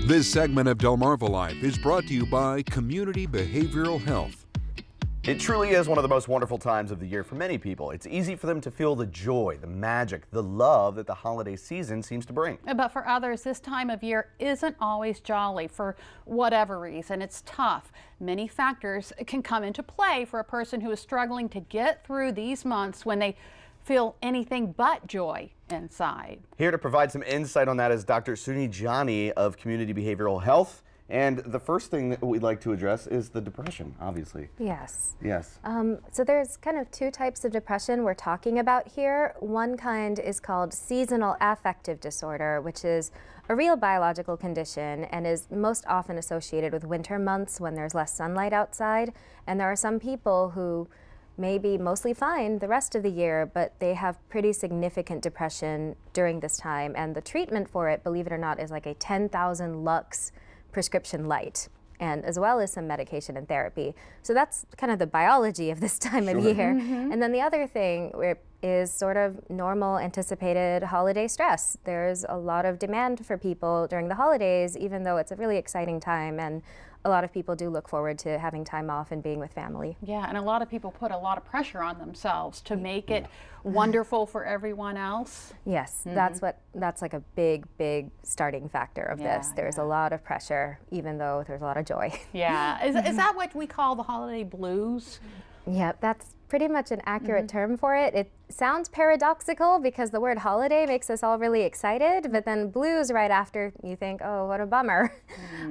This segment of Delmarva Life is brought to you by Community Behavioral Health. It truly is one of the most wonderful times of the year for many people. It's easy for them to feel the joy, the magic, the love that the holiday season seems to bring. But for others, this time of year isn't always jolly for whatever reason. It's tough. Many factors can come into play for a person who is struggling to get through these months when they feel anything but joy inside. Here to provide some insight on that is Dr. Suni Jani of Community Behavioral Health. And the first thing that we'd like to address is the depression, obviously. Yes. Yes. So there's kind of two types of depression we're talking about here. One kind is called seasonal affective disorder, which is a real biological condition and is most often associated with winter months when there's less sunlight outside. And there are some people who may be mostly fine the rest of the year, but they have pretty significant depression during this time. And the treatment for it, believe it or not, is like a 10,000 lux prescription light, and as well as some medication and therapy. So that's kind of the biology of this time of year. And then the other thing is sort of normal anticipated holiday stress. There's a lot of demand for people during the holidays, even though it's a really exciting time, and a lot of people do look forward to having time off and being with family. Yeah, and a lot of people put a lot of pressure on themselves to make it wonderful for everyone else. Yes, that's like a big starting factor of this. There's a lot of pressure, even though there's a lot of joy. Yeah, is that what we call the holiday blues? Yeah, that's pretty much an accurate term for it. It sounds paradoxical because the word holiday makes us all really excited, but then blues right after, you think, oh, what a bummer.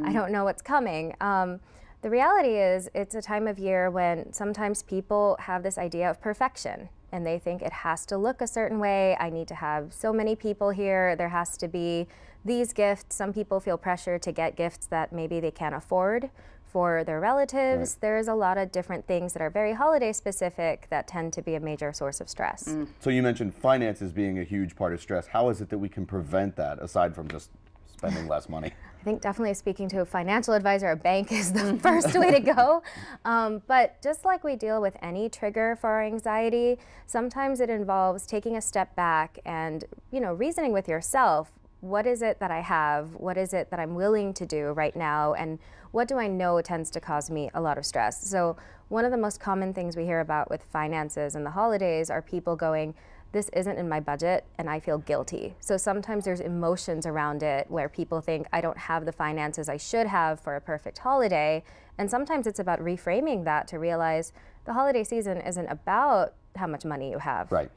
I don't know what's coming. The reality is it's a time of year when sometimes people have this idea of perfection and they think it has to look a certain way. I need to have so many people here. There has to be these gifts. Some people feel pressure to get gifts that maybe they can't afford for their relatives. Right. There's a lot of different things that are very holiday specific that tend to be a major source of stress. So you mentioned finances being a huge part of stress. How is it that we can prevent that aside from just spending less money? I think definitely speaking to a financial advisor, a bank is the first way to go. But just like we deal with any trigger for our anxiety, sometimes it involves taking a step back and, reasoning with yourself. What is it that I have? What is it that I'm willing to do right now? And what do I know tends to cause me a lot of stress? So one of the most common things we hear about with finances and the holidays are people going, this isn't in my budget and I feel guilty. So sometimes there's emotions around it where people think I don't have the finances I should have for a perfect holiday. And sometimes it's about reframing that to realize the holiday season isn't about how much money you have. Right.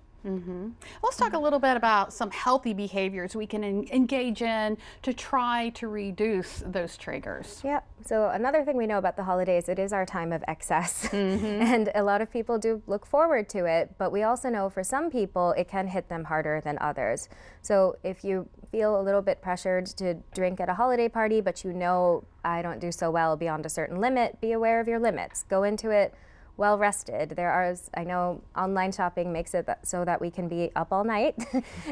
Let's talk a little bit about some healthy behaviors we can engage in to try to reduce those triggers. Yeah, so another thing we know about the holidays, it is our time of excess. And a lot of people do look forward to it, but we also know for some people it can hit them harder than others. So if you feel a little bit pressured to drink at a holiday party, but I don't do so well beyond a certain limit, be aware of your limits. Go into it well rested. I know online shopping makes it so that we can be up all night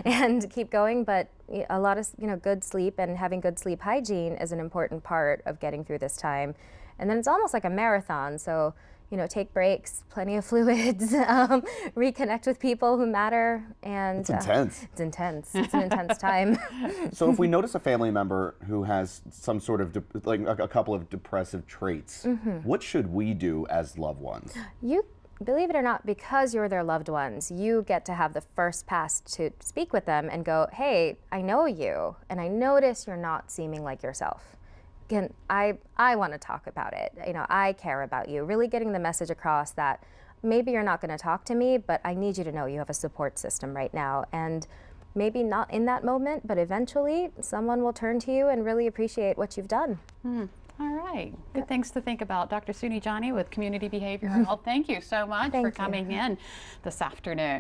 and keep going, but a lot of good sleep and having good sleep hygiene is an important part of getting through this time. And then it's almost like a marathon, so take breaks, plenty of fluids, reconnect with people who matter, and it's intense. It's intense. It's an intense time. So if we notice a family member who has some sort of a couple of depressive traits, what should we do as loved ones? You, believe it or not, because you're their loved ones, you get to have the first pass to speak with them and go, hey, I know you, and I notice you're not seeming like yourself. Again, I want to talk about it. I care about you. Really getting the message across that maybe you're not going to talk to me, but I need you to know you have a support system right now. And maybe not in that moment, but eventually someone will turn to you and really appreciate what you've done. All right. Good things to think about. Dr. Suni Jani with Community Behavioral Health, thank you so much for coming in this afternoon.